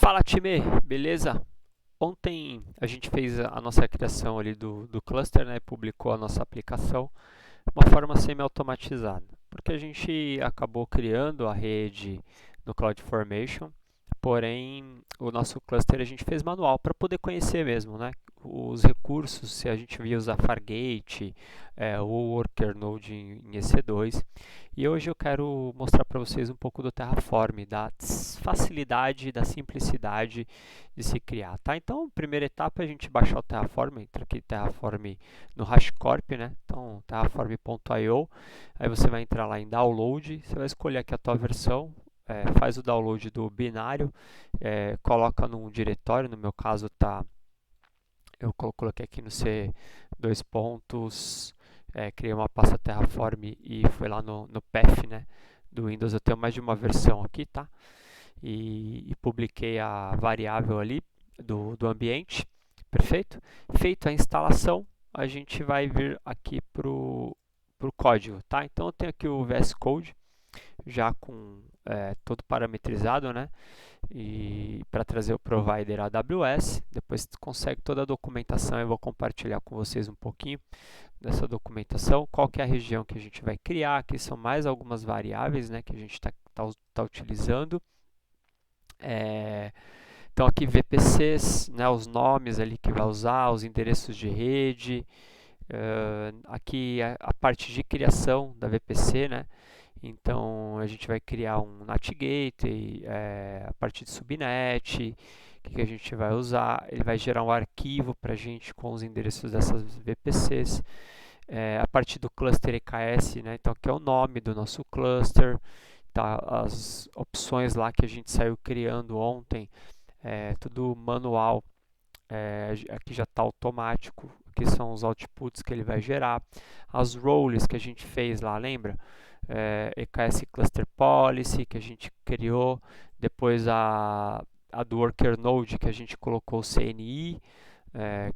Fala time, beleza? Ontem a gente fez a nossa criação ali do cluster, né? Publicou a nossa aplicação de uma forma semi-automatizada, porque a gente acabou criando a rede no CloudFormation, porém o nosso cluster a gente fez manual para poder conhecer mesmo, né? Os recursos, se a gente via usar Fargate, ou Worker Node em EC2. E hoje eu quero mostrar para vocês um pouco do Terraform, da facilidade, da simplicidade de se criar, tá? Então, primeira etapa é a gente baixar o Terraform, entra aqui Terraform no HashiCorp, né? Então, terraform.io, aí você vai entrar lá em Download, você vai escolher aqui a tua versão, faz o download do binário, coloca num diretório, no meu caso tá, eu coloquei aqui no C dois pontos, criei uma pasta Terraform e fui lá no path, né, do Windows. Eu tenho mais de uma versão aqui, tá? E publiquei a variável ali do ambiente, perfeito? Feito a instalação, a gente vai vir aqui para o código, tá? Então eu tenho aqui o VS Code já com todo parametrizado, né? E para trazer o provider AWS, depois consegue toda a documentação. Eu vou compartilhar com vocês um pouquinho dessa documentação, qual que é a região que a gente vai criar. Aqui são mais algumas variáveis, né, que a gente tá utilizando. Então aqui VPCs, né, os nomes ali que vai usar, os endereços de rede, aqui a parte de criação da VPC, né? Então a gente vai criar um NAT Gateway, a partir de subnet, o que a gente vai usar. Ele vai gerar um arquivo para a gente com os endereços dessas VPCs. A partir do cluster EKS, né? Então aqui é o nome do nosso cluster, tá? As opções lá que a gente saiu criando ontem, tudo manual. Aqui já está automático, aqui são os outputs que ele vai gerar, as roles que a gente fez lá, lembra? EKS Cluster Policy que a gente criou, depois a do Worker Node que a gente colocou o CNI,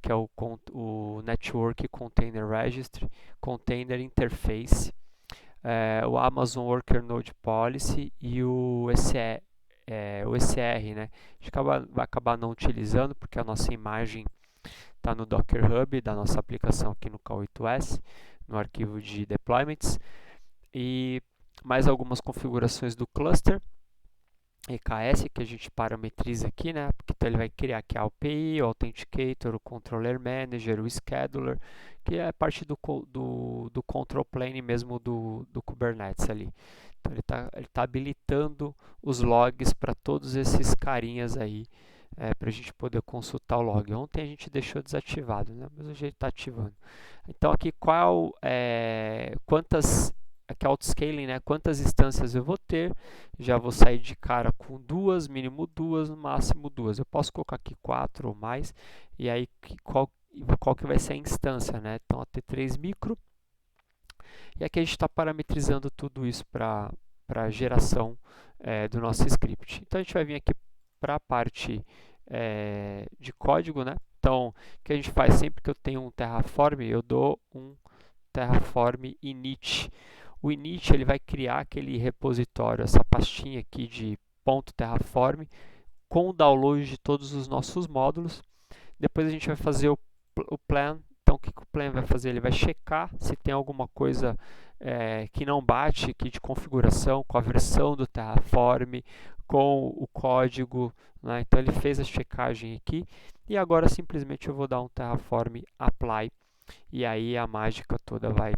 que é o Network Container Registry, Container Interface, o Amazon Worker Node Policy e o ECR, né? A gente vai acabar não utilizando porque a nossa imagem está no Docker Hub da nossa aplicação aqui no K8s, no arquivo de deployments, e mais algumas configurações do cluster EKS que a gente parametriza aqui, né? Porque então ele vai criar aqui a API, o Authenticator, o Controller Manager, o Scheduler, que é parte do Control Plane mesmo do Kubernetes ali. Então ele tá habilitando os logs para todos esses carinhas aí, para a gente poder consultar o log. Ontem a gente deixou desativado, né? Mas hoje ele está ativando. Então aqui quantas aqui autoscaling, né? Quantas instâncias eu vou ter? Já vou sair de cara com duas, mínimo duas, no máximo duas. Eu posso colocar aqui quatro ou mais. E aí qual que vai ser a instância, né? Então a T3 micro. E aqui a gente está parametrizando tudo isso para a geração do nosso script. Então a gente vai vir aqui para a parte de código, né? Então, o que a gente faz sempre que eu tenho um Terraform, eu dou um Terraform init. O init ele vai criar aquele repositório, essa pastinha aqui de .terraform com o download de todos os nossos módulos. Depois a gente vai fazer o plan. Então o que o plan vai fazer? Ele vai checar se tem alguma coisa que não bate aqui de configuração com a versão do Terraform, com o código, né? Então ele fez a checagem aqui e agora simplesmente eu vou dar um Terraform apply e aí a mágica toda vai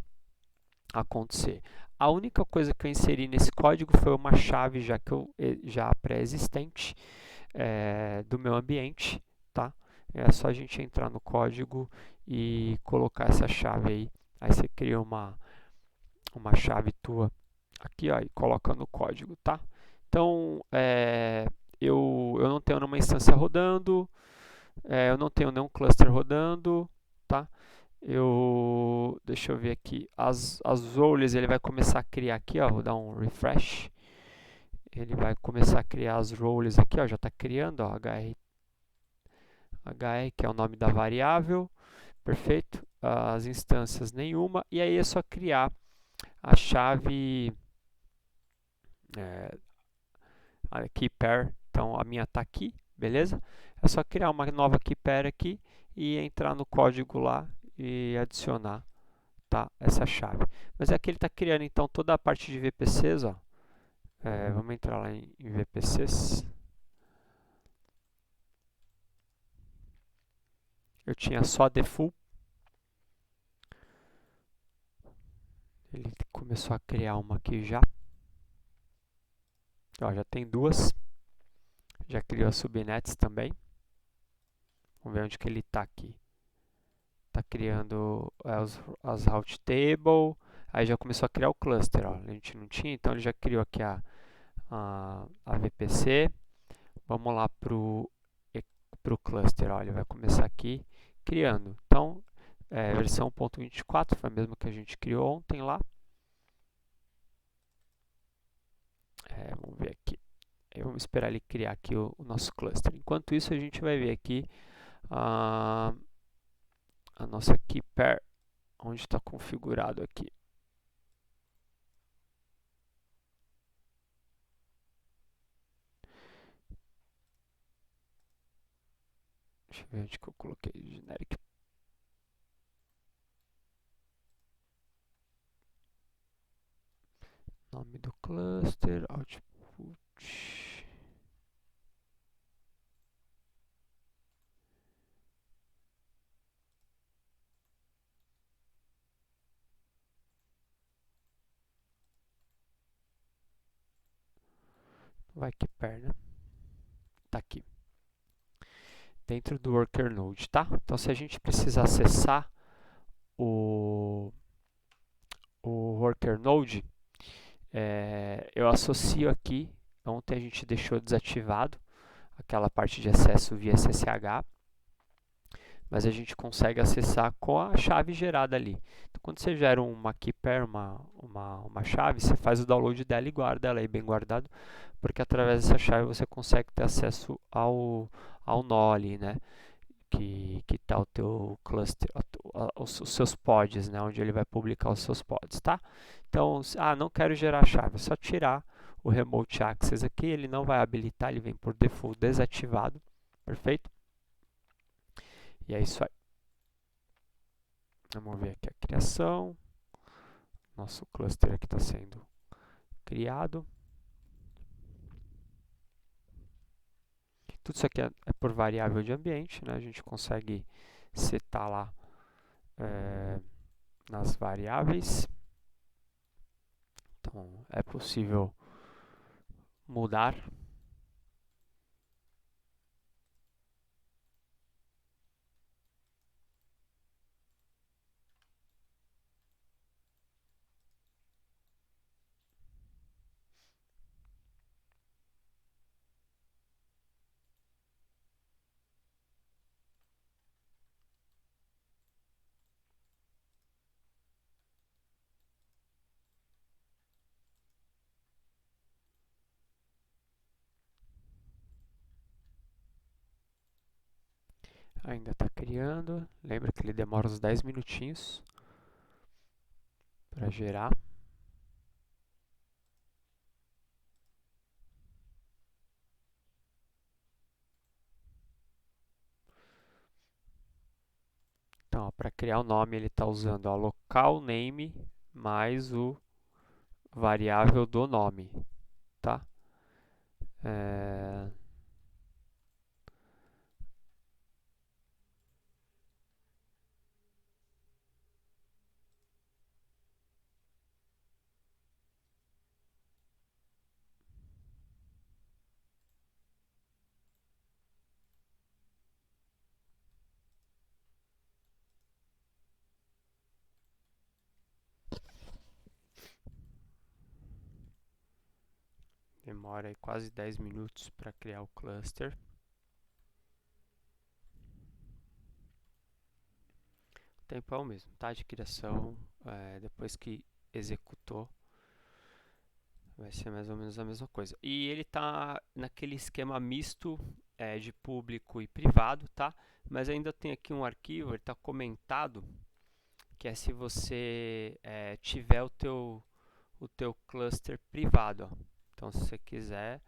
acontecer. A única coisa que eu inseri nesse código foi uma chave já pré-existente do meu ambiente, tá? É só a gente entrar no código e colocar essa chave aí. Aí você cria uma chave tua aqui, ó, e coloca no código, tá? Então, eu não tenho nenhuma instância rodando, eu não tenho nenhum cluster rodando, tá? Deixa eu ver aqui, as roles ele vai começar a criar aqui, ó, vou dar um refresh, ele vai começar a criar as roles aqui, ó, já está criando, ó, hr, que é o nome da variável, perfeito, as instâncias nenhuma, e aí é só criar a chave aqui pair, então a minha está aqui, beleza? É só criar uma nova key pair aqui e entrar no código lá e adicionar, tá, essa chave. Mas aqui ele está criando então toda a parte de VPCs, ó. Vamos entrar lá em VPCs. Eu tinha só default. Ele começou a criar uma aqui já. Ó, já tem duas. Já criou as subnets também. Vamos ver onde que ele está aqui. Está criando as route table. Aí já começou a criar o cluster. Ó. A gente não tinha, então ele já criou aqui a VPC. Vamos lá para o cluster. Ó. Ele vai começar aqui criando. Então, versão 1.24 foi a mesma que a gente criou ontem lá. Vamos ver aqui. Vamos esperar ele criar aqui o nosso cluster. Enquanto isso, a gente vai ver aqui a nossa key pair, onde está configurado aqui. Deixa eu ver onde que eu coloquei generic. Nome do cluster, output. Vai que perna. Tá aqui. Dentro do worker node, tá? Então se a gente precisar acessar o worker node, eu associo aqui. Ontem a gente deixou desativado aquela parte de acesso via SSH, mas a gente consegue acessar com a chave gerada ali. Então, quando você gera uma key pair, uma chave, você faz o download dela e guarda ela aí bem guardado, porque através dessa chave você consegue ter acesso ao nó ali, né? Que está o teu cluster, os seus pods, né? Onde ele vai publicar os seus pods, tá? Então, não quero gerar a chave, é só tirar o Remote Access aqui, ele não vai habilitar, ele vem por default desativado, perfeito? E é isso aí. Vamos ver aqui a criação. Nosso cluster aqui está sendo criado. Tudo isso aqui é por variável de ambiente, né? A gente consegue setar lá nas variáveis. Então, é possível mudar. Ainda está criando. Lembra que ele demora uns 10 minutinhos para gerar. Então, para criar o nome, ele está usando a local name mais o variável do nome, tá? Demora aí quase 10 minutos para criar o cluster. O tempo é o mesmo, tá? De criação, depois que executou, vai ser mais ou menos a mesma coisa. E ele está naquele esquema misto de público e privado, tá? Mas ainda tem aqui um arquivo, ele está comentado, que é se você tiver o teu cluster privado, ó. Então, se você quiser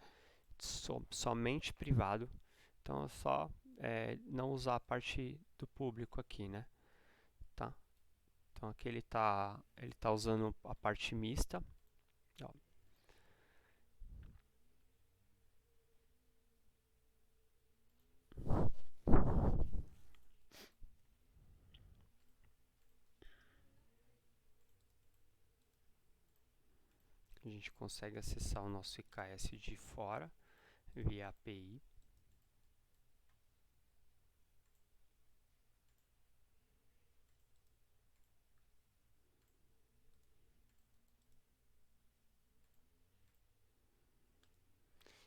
somente privado, Então é só não usar a parte do público aqui, né? Tá? Então aqui ele tá usando a parte mista. Ó. A gente consegue acessar o nosso IKS de fora via API.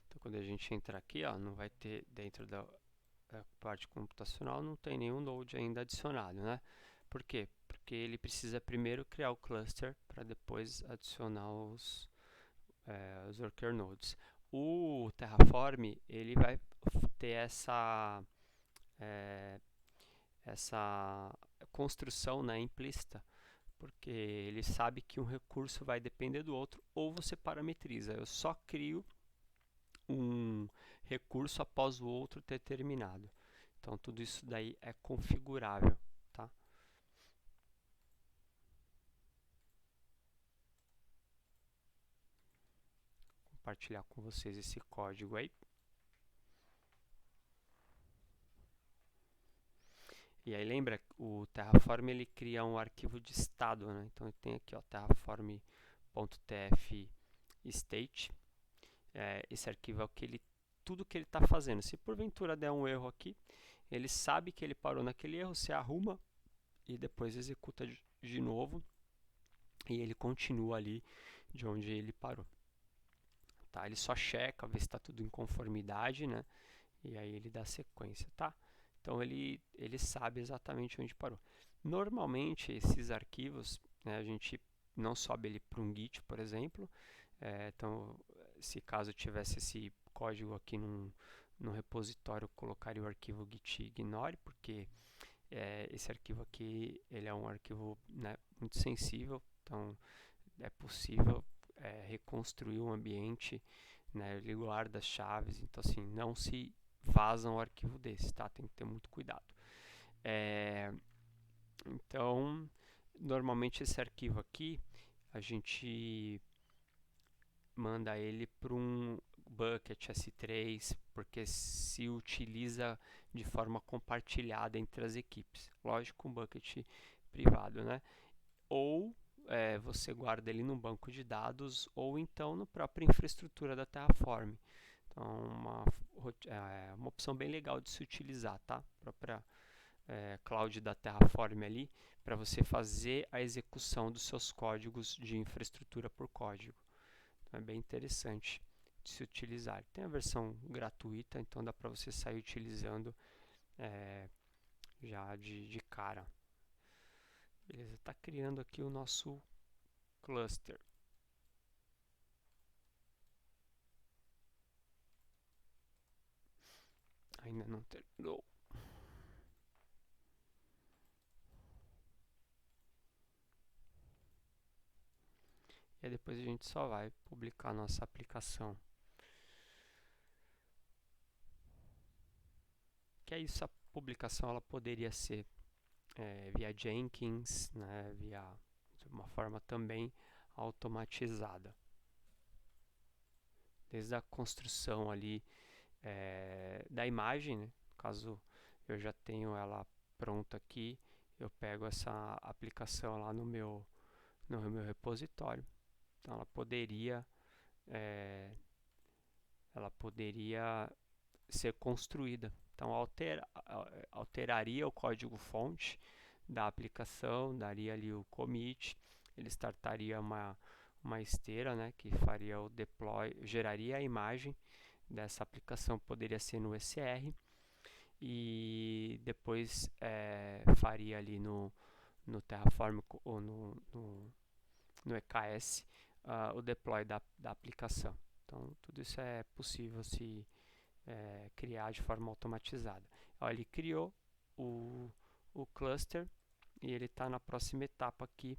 Então quando a gente entrar aqui, ó, não vai ter dentro da parte computacional, não tem nenhum node ainda adicionado, né? Por quê? Porque ele precisa primeiro criar o cluster para depois adicionar os worker nodes. O Terraform ele vai ter essa construção, né, implícita, porque ele sabe que um recurso vai depender do outro, ou você parametriza. Eu só crio um recurso após o outro ter terminado. Então tudo isso daí é configurável, tá? Compartilhar com vocês esse código aí. E aí lembra, o Terraform ele cria um arquivo de estado, né? Então tem aqui, ó, terraform.tf state. Esse arquivo é o que tudo que ele está fazendo. Se porventura der um erro aqui, ele sabe que ele parou naquele erro, se arruma e depois executa de novo e ele continua ali de onde ele parou. Tá? Ele só checa, vê se está tudo em conformidade, né? E aí ele dá sequência, tá? Então ele sabe exatamente onde parou. Normalmente esses arquivos, né, a gente não sobe ele para um Git, por exemplo. Então, se caso tivesse esse código aqui num repositório, eu colocaria o arquivo git ignore, porque esse arquivo aqui ele é um arquivo, né, muito sensível, então é possível reconstruir um ambiente, né, ele guarda as chaves, então assim, não se vaza um arquivo desse, tá? Tem que ter muito cuidado. Então, normalmente esse arquivo aqui, a gente manda ele para um bucket S3, porque se utiliza de forma compartilhada entre as equipes. Lógico, um bucket privado, né? Ou você guarda ele no banco de dados, ou então na própria infraestrutura da Terraform. Então, uma opção bem legal de se utilizar, tá? A própria cloud da Terraform ali, para você fazer a execução dos seus códigos de infraestrutura por código. Então, é bem interessante de se utilizar. Tem a versão gratuita, então dá para você sair utilizando já de cara. Beleza, está criando aqui o nosso cluster. Ainda não terminou. E aí depois a gente só vai publicar a nossa aplicação. Que é isso, a publicação ela poderia ser via Jenkins, né, de uma forma também automatizada. Desde a construção ali da imagem, né? Caso eu já tenho ela pronta aqui, eu pego essa aplicação lá no meu repositório. Então ela poderia ser construída. Então alteraria o código fonte da aplicação, daria ali o commit, ele startaria uma esteira, né, que faria o deploy, geraria a imagem dessa aplicação, poderia ser no ECR, e depois faria ali no Terraform ou no EKS o deploy da aplicação. Então tudo isso é possível se criar de forma automatizada. Ó, ele criou o cluster e ele está na próxima etapa aqui,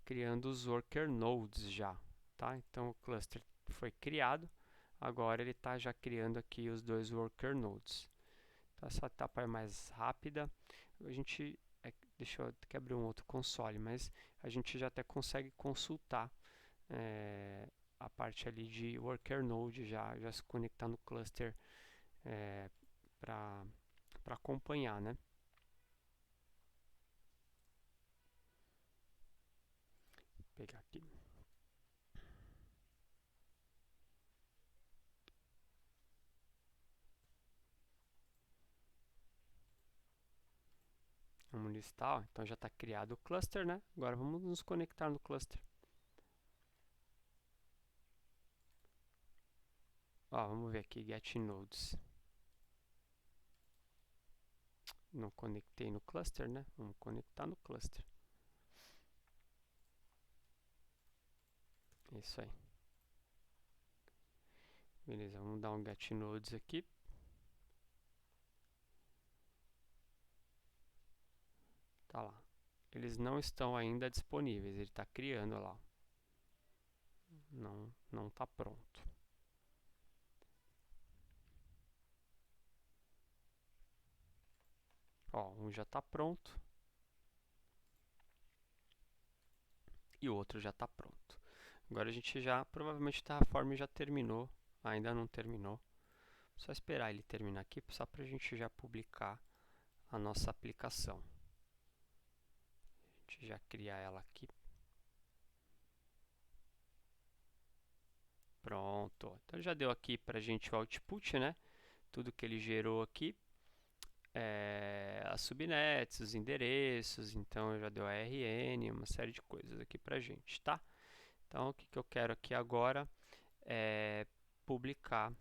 criando os worker nodes já. Tá? Então o cluster foi criado, agora ele está já criando aqui os dois worker nodes. Então, essa etapa é mais rápida. A gente, deixa eu aqui abrir um outro console, mas a gente já até consegue consultar a parte ali de worker node, já se conectar no cluster para acompanhar, né? Vou pegar aqui. Vamos listar, ó. Então já está criado o cluster, né? Agora vamos nos conectar no cluster. Ó, vamos ver aqui, get nodes. Não conectei no cluster, né? Vamos conectar no cluster. É isso aí. Beleza, vamos dar um get nodes aqui. Tá lá. Eles não estão ainda disponíveis, ele está criando lá. Não está pronto. Ó, um já está pronto e o outro já está pronto. Agora a gente já, provavelmente o Terraform já terminou, ainda não terminou. Só esperar ele terminar aqui, só para a gente já publicar a nossa aplicação. A gente já cria ela aqui. Pronto. Então já deu aqui para a gente o output, né? Tudo que ele gerou aqui. As subnets, os endereços, então já deu ARN, uma série de coisas aqui pra gente, tá? Então o que eu quero aqui agora é publicar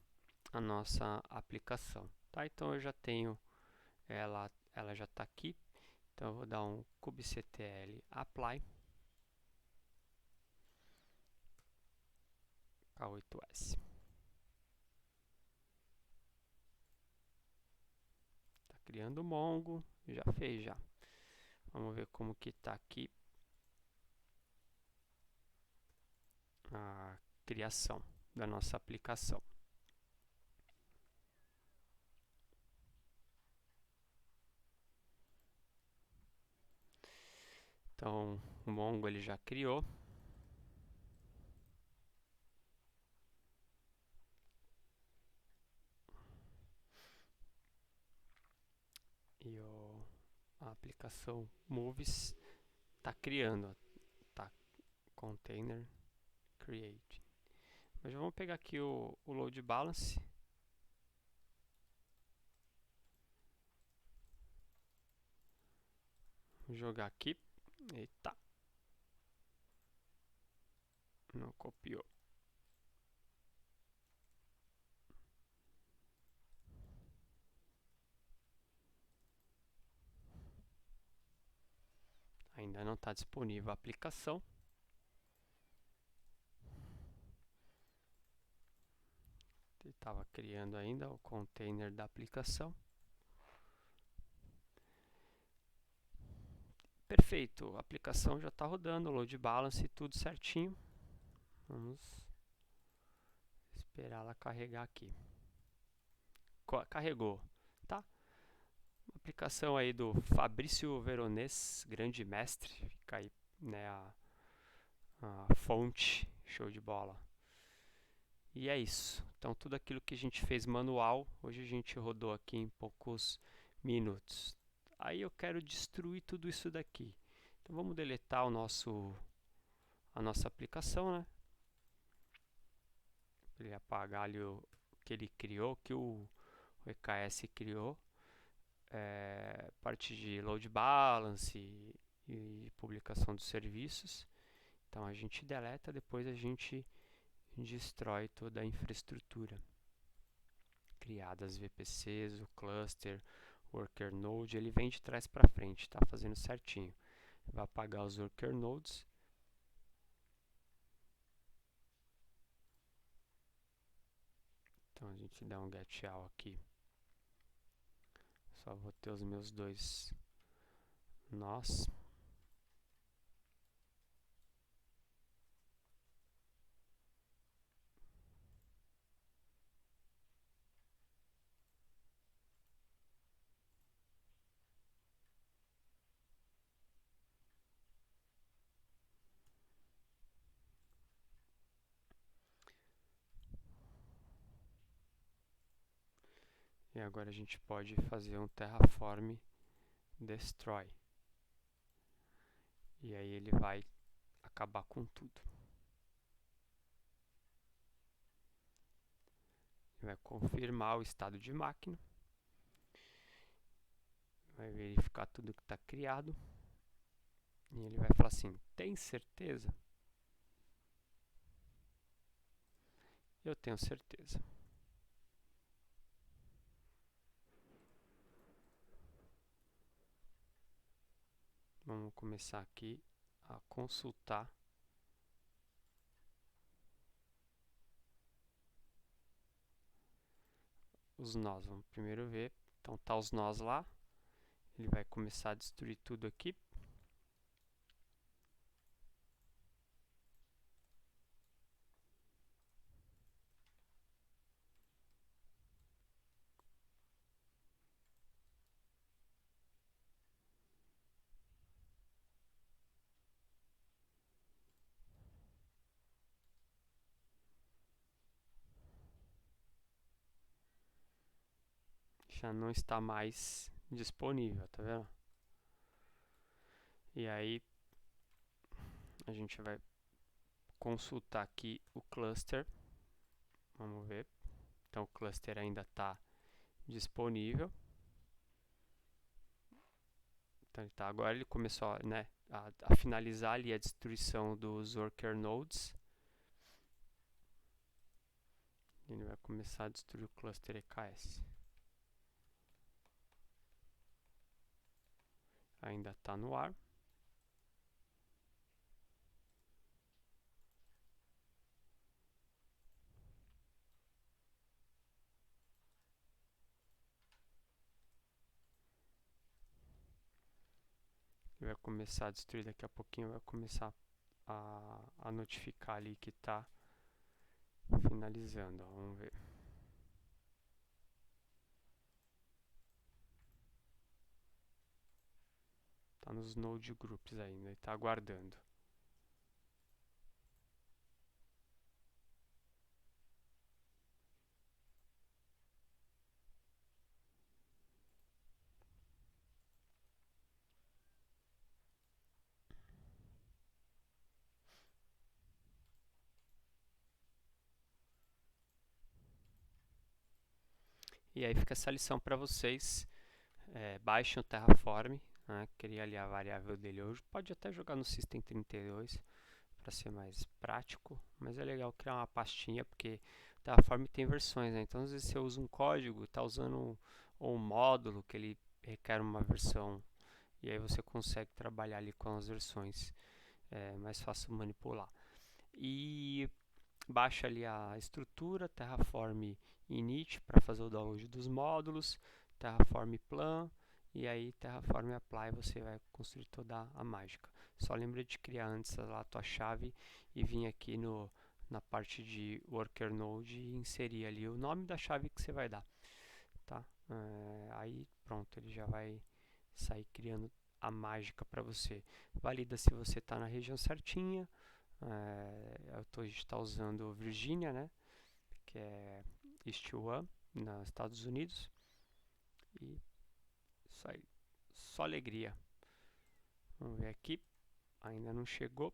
a nossa aplicação, tá? Então eu já tenho ela já está aqui, então eu vou dar um kubectl apply K8s. Está criando o Mongo, já fez já. Vamos ver como que está aqui a criação da nossa aplicação. Então, o Mongo ele já criou. E a aplicação Moves está criando, tá? Container Create. Mas vamos pegar aqui o Load Balance. Vou jogar aqui. Eita. Não copiou. Ainda não está disponível a aplicação. Ele estava criando ainda o container da aplicação. Perfeito, a aplicação já está rodando, o load balance tudo certinho. Vamos esperar ela carregar aqui. Carregou, tá? Uma aplicação aí do Fabrício Veronese, grande mestre. Fica aí, né, a fonte, show de bola. E é isso. Então tudo aquilo que a gente fez manual, hoje a gente rodou aqui em poucos minutos. Aí eu quero destruir tudo isso daqui. Então vamos deletar a nossa aplicação, né? Ele apagar ali o que ele criou, que o EKS criou. Parte de load balance e publicação dos serviços. Então a gente deleta, depois a gente destrói toda a infraestrutura criada, as VPCs, o cluster, o worker node, ele vem de trás para frente, está fazendo certinho. Vai apagar os worker nodes. Então a gente dá um get all aqui. Só vou ter os meus dois nós. E agora a gente pode fazer um terraform destroy. E aí ele vai acabar com tudo. Ele vai confirmar o estado de máquina. Vai verificar tudo que está criado. E ele vai falar assim, tem certeza? Eu tenho certeza. Vamos começar aqui a consultar os nós. Vamos primeiro ver. Então tá os nós lá. Ele vai começar a destruir tudo aqui. Já não está mais disponível, tá vendo? E aí a gente vai consultar aqui o cluster. Vamos ver. Então o cluster ainda está disponível. Então agora ele começou, né, a finalizar ali a destruição dos worker nodes. Ele vai começar a destruir o cluster EKS. Ainda está no ar. Ele vai começar a destruir daqui a pouquinho, vai começar a notificar ali que está finalizando. Ó, vamos ver. Está nos node groups ainda, ele está aguardando. E aí fica essa lição para vocês. Baixem o Terraform, né, cria ali a variável dele hoje. Pode até jogar no System32 para ser mais prático, mas é legal criar uma pastinha porque o Terraform tem versões, né? Então às vezes você usa um código, está usando um módulo que ele requer uma versão e aí você consegue trabalhar ali com as versões, é mais fácil manipular. E baixa ali a estrutura, Terraform init para fazer o download dos módulos, Terraform plan e aí Terraform apply você vai construir toda a mágica. Só lembra de criar antes lá a tua chave e vir aqui na parte de worker node e inserir ali o nome da chave que você vai dar, tá? Aí pronto, ele já vai sair criando a mágica para você. Valida se você está na região certinha. A gente está usando Virgínia, né, que é East One, nos Estados Unidos. E isso aí, só alegria. Vamos ver aqui, ainda não chegou.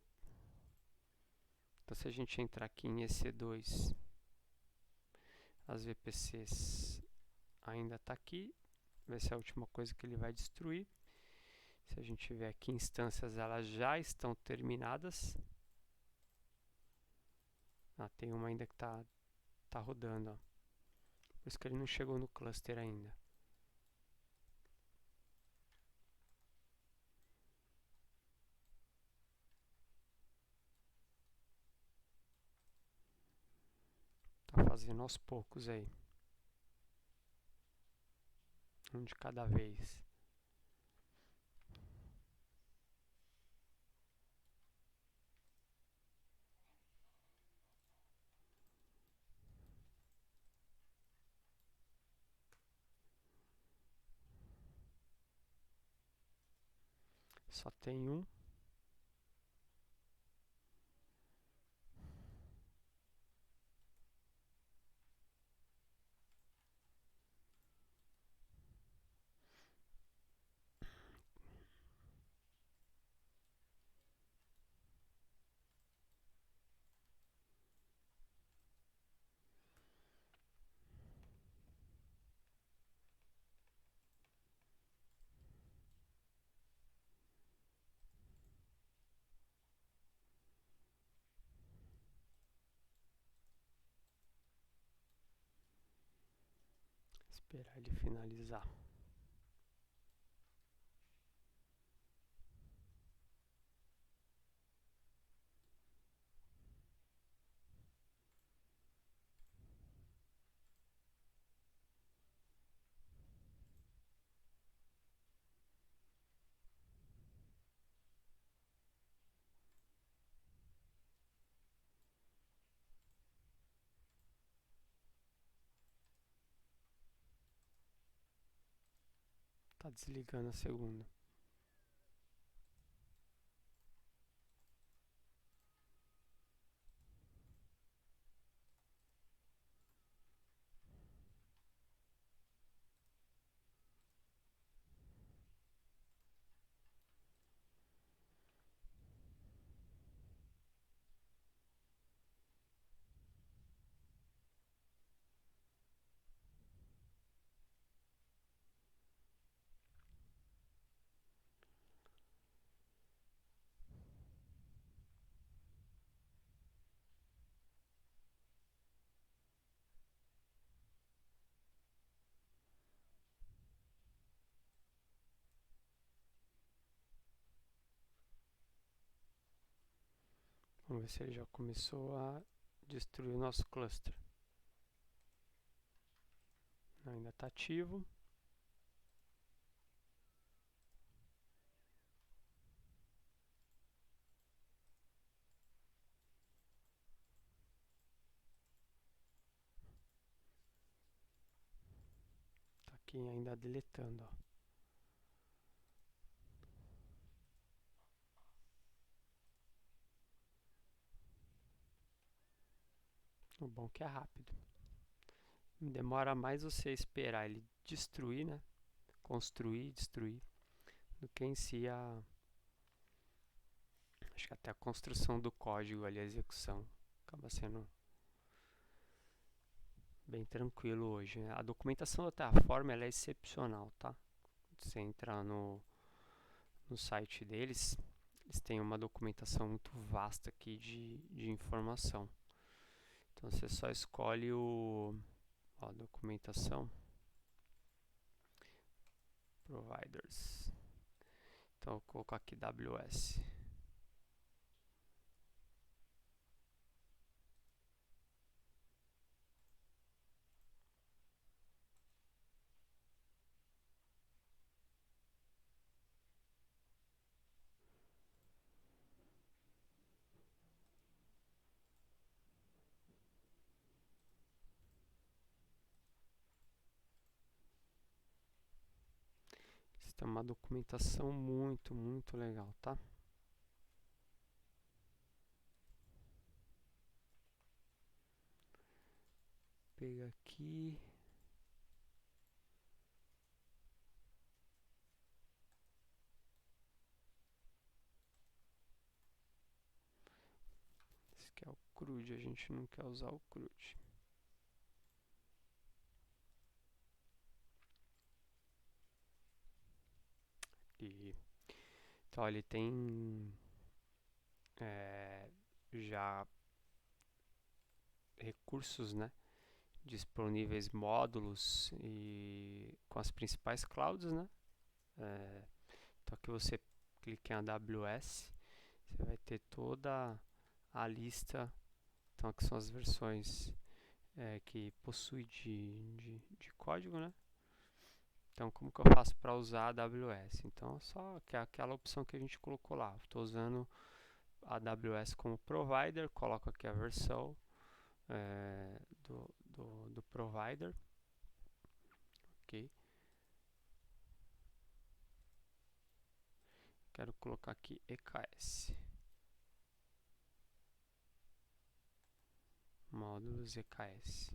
Então se a gente entrar aqui em EC2, as VPCs ainda está aqui. Vai ser a última coisa que ele vai destruir. Se a gente ver aqui instâncias, elas já estão terminadas. Tem uma ainda que tá rodando, ó. Por isso que ele não chegou no cluster ainda. Tá fazendo aos poucos aí. Um de cada vez. Só tem um. Esperar ele finalizar. Tá desligando a segunda. Vamos ver se ele já começou a destruir o nosso cluster. Ainda está ativo. Está aqui ainda deletando, ó. O bom é que é rápido. Demora mais você esperar ele destruir, né? Construir, destruir, do que em si acho que até a construção do código ali, a execução, acaba sendo bem tranquilo hoje, né? A documentação da Terraform ela é excepcional, tá? Você entra no site deles, eles têm uma documentação muito vasta aqui de informação. Então você só escolhe a documentação providers. Então eu vou colocar aqui AWS. Eles têm uma documentação muito, muito legal, tá? Pega aqui. Esse aqui é o CRUD, a gente não quer usar o CRUD. Então ele tem já recursos, né, disponíveis, módulos e com as principais clouds, né? Então aqui você clica em AWS, você vai ter toda a lista. Então aqui são as versões que possui de código, né? Então como que eu faço para usar a AWS? Então só que é aquela opção que a gente colocou lá. Estou usando a AWS como provider, coloco aqui a versão do provider, ok? Quero colocar aqui EKS, módulos EKS.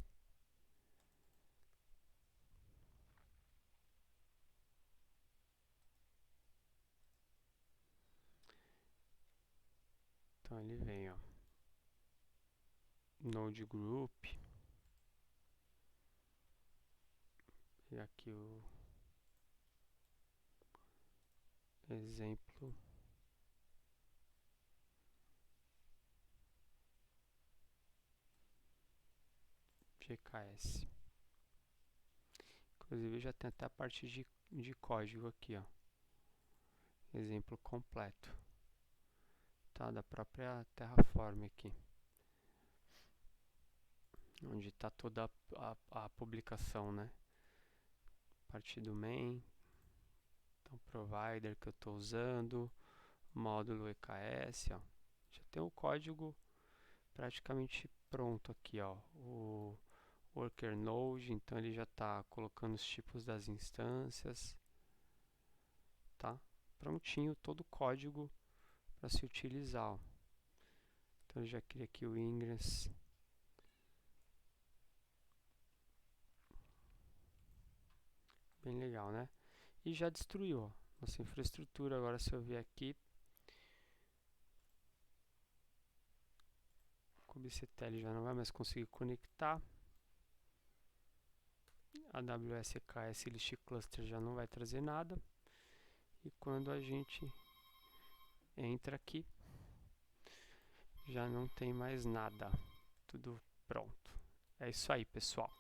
Então ele vem, ó, Node Group, e aqui o exemplo de EKS. Inclusive já tem até a parte de código aqui, ó. Exemplo completo, tá? Da própria Terraform aqui, onde está toda a publicação, né? Parte do main, então provider que eu estou usando, módulo EKS, ó. Já tem o código praticamente pronto aqui, ó. O worker node, então ele já está colocando os tipos das instâncias, tá? Prontinho todo o código para se utilizar, ó. Então eu já criei aqui o ingress. Bem legal, né? E já destruiu, ó, nossa infraestrutura. Agora se eu vier aqui, o kubectl já não vai mais conseguir conectar. A AWS EKS List Cluster já não vai trazer nada. E quando a gente entra aqui, já não tem mais nada. Tudo pronto. É isso aí, pessoal.